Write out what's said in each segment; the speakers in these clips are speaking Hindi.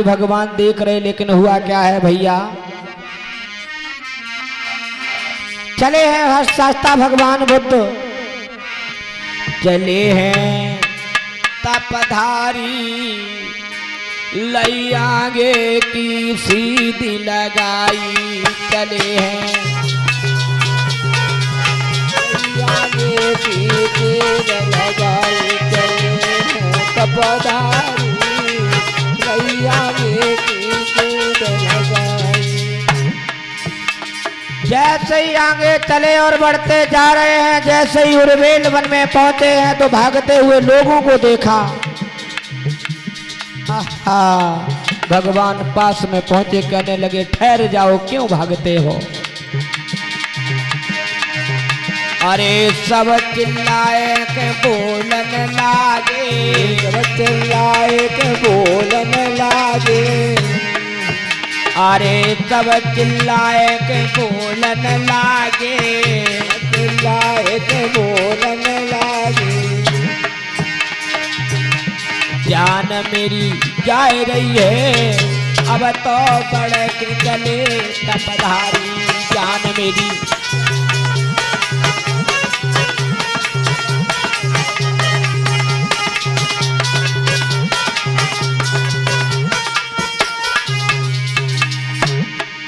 भगवान देख रहे, लेकिन हुआ क्या है भैया, चले हैं हर्षशास्ता भगवान बुद्ध, चले हैं तपधारी, लई आगे की सीधी लगाई, चले हैं आगे की सीधी लगाई, चले हैं तपधारी, लई आगे की सीधी लगाई। जैसे ही आगे चले और बढ़ते जा रहे हैं, जैसे ही उर्वेल वन में पहुंचे हैं तो भागते हुए लोगों को देखा। आहा, भगवान पास में पहुंचे, कहने लगे ठहर जाओ, क्यों भागते हो। अरे सब चिल्लाए के बोलन लागे, सब चिल्लाए के बोलन लागे, अरे सब चिल्लाए के बोलन लागे, चिल्लाए के बोलन लागे। जान मेरी जा रही है, अब तो बढ़ के चले तपधारी, जान मेरी।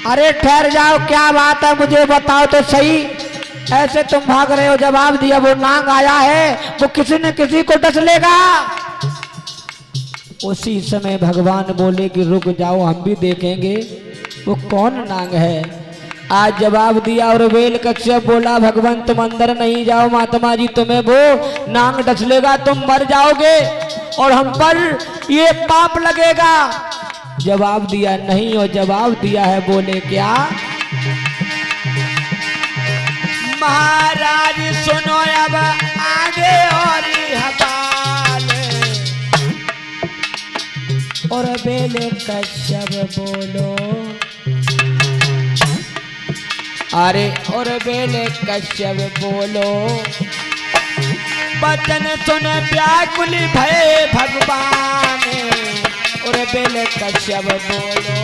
अरे ठहर जाओ, क्या बात है, मुझे बताओ तो सही, ऐसे तुम भाग रहे हो। जवाब दिया, वो नाग आया है, वो किसी न किसी को डस लेगा। उसी समय भगवान बोले कि रुक जाओ, हम भी देखेंगे वो कौन नाग है। आज जवाब दिया और वेल कश्यप बोला, भगवान तुम अंदर नहीं जाओ, महात्मा जी तुम्हें वो नाग डस लेगा, तुम मर जाओगे और हम पर ये पाप लगेगा। जवाब दिया नहीं, और जवाब दिया है, बोले क्या, महाराज सुनो अब आगे और हवाल, और बेले कश्यप बोलो, अरे और बेले कश्यप बोलो, बचन सुन व्याकुल भय भगवान, और बेले कश्यप बोलो,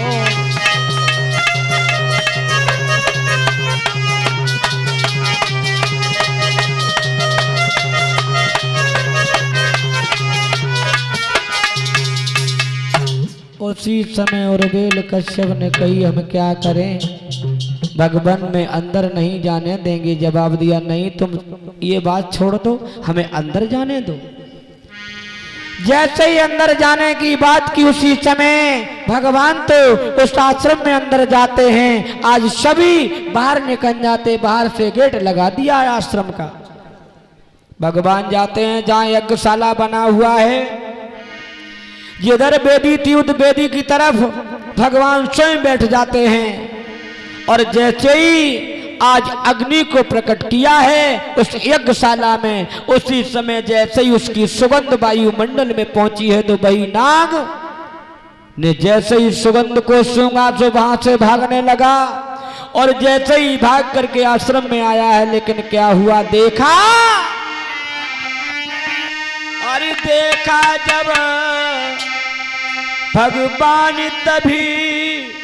उसी समय उर्वेल कश्यप ने कही हम क्या करें, भगवान में अंदर नहीं जाने देंगे। जवाब दिया नहीं, तुम ये बात छोड़ दो, हमें अंदर जाने दो। जैसे ही अंदर जाने की बात की, उसी समय भगवान तो उस आश्रम में अंदर जाते हैं। आज सभी बाहर निकल जाते, बाहर से गेट लगा दिया है आश्रम का। भगवान जाते हैं जहाँ यज्ञशाला बना हुआ है, जिधर वेदी थी उस वेदी की तरफ भगवान स्वयं बैठ जाते हैं। और जैसे ही आज अग्नि को प्रकट किया है उस यज्ञशाला में, उसी समय जैसे ही उसकी सुगंध वायुमंडल में पहुंची है, तो वही नाग ने जैसे ही सुगंध को सूंघा तो वहां से भागने लगा। और जैसे ही भाग करके आश्रम में आया है, लेकिन क्या हुआ, देखा, अरे देखा जब भगवान, तभी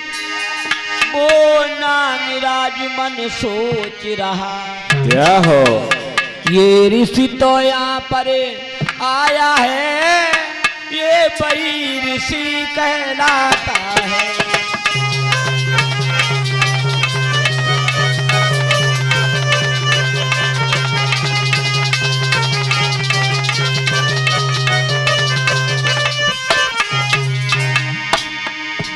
वो नागराज मन सोच रहा, क्या हो, ये ऋषि तो यहाँ पर आया है, ये वही ऋषि कहलाता है।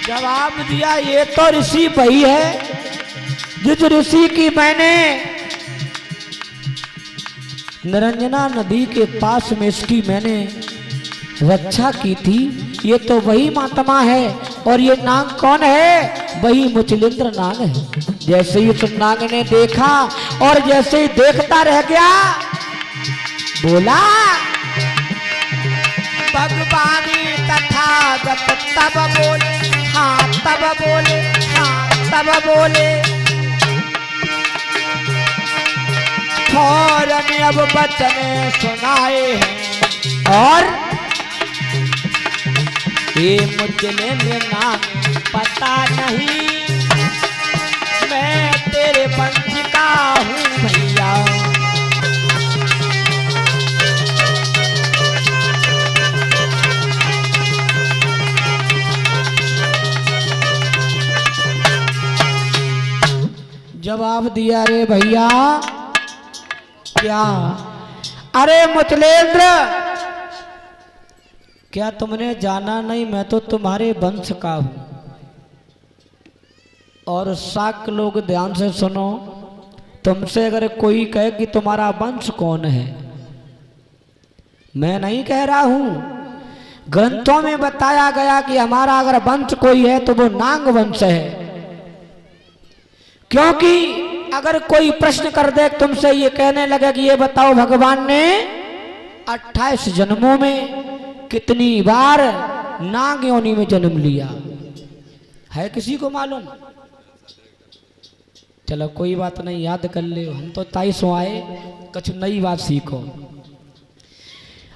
जवाब दिया, ये तो ऋषि वही है जिस ऋषि की मैंने निरंजना नदी के पास में इसकी मैंने रक्षा की थी। ये तो वही महात्मा है। और ये नाग कौन है, वही मुचलिंद्र नाग है। जैसे ही उस नाग ने देखा और जैसे ही देखता रह गया, बोला, भगवानी तथागत तब बोले, हाँ तब बोले, हाँ तब बोले, फौरन अब बचन सुनाए हैं। और ये मुझे नाम पता नहीं, मैं तेरे पंच का हूँ भैया। जवाब दिया रे भैया क्या? अरे मुचलेंद्र, क्या तुमने जाना नहीं, मैं तो तुम्हारे वंश का हूं। और साक लोग ध्यान से सुनो, तुमसे अगर कोई कहे कि तुम्हारा वंश कौन है, मैं नहीं कह रहा हूं, ग्रंथों में बताया गया कि हमारा अगर वंश कोई है तो वो नांग वंश है। क्योंकि अगर कोई प्रश्न कर दे तुमसे, ये कहने लगे कि ये बताओ भगवान ने 28 जन्मों में कितनी बार नाग योनि में जन्म लिया है, किसी को मालूम? चलो कोई बात नहीं, याद कर ले, हम तो 23 आए, कुछ नई बात सीखो।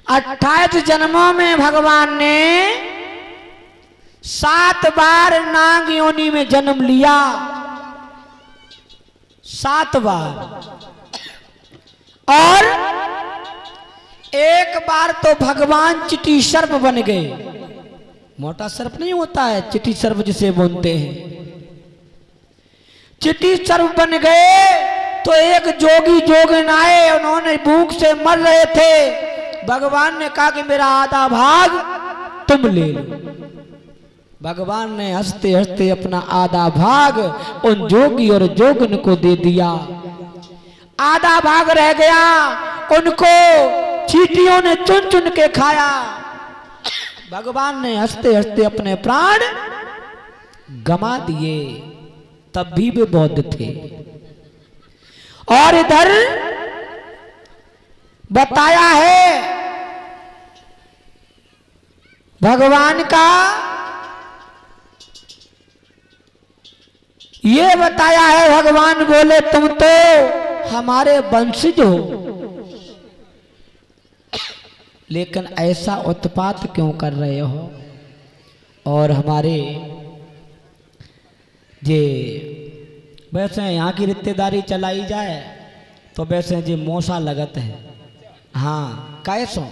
28 जन्मों में भगवान ने 7 बार नाग योनि में जन्म लिया, 7 बार। और एक बार तो भगवान चिटी सर्प बन गए। मोटा सर्प नहीं होता है, चिटी सर्प जिसे बोलते हैं, चिटी सर्प बन गए। तो एक जोगी जोगिन आए, उन्होंने भूख से मर रहे थे। भगवान ने कहा कि मेरा आधा भाग तुम ले लो। भगवान ने हंसते हंसते अपना आधा भाग उन जोगी और जोगिन को दे दिया। आधा भाग रह गया, उनको चींटियों ने चुन चुन के खाया। भगवान ने हंसते हंसते अपने प्राण गमा दिए, तब भी वे बौद्ध थे। और इधर बताया है भगवान का, ये बताया है भगवान बोले तुम तो हमारे वंशज हो, लेकिन ऐसा उत्पात क्यों कर रहे हो? और हमारे जे वैसे यहाँ की रिश्तेदारी चलाई जाए तो वैसे जी मोसा लगत है। हाँ कैसो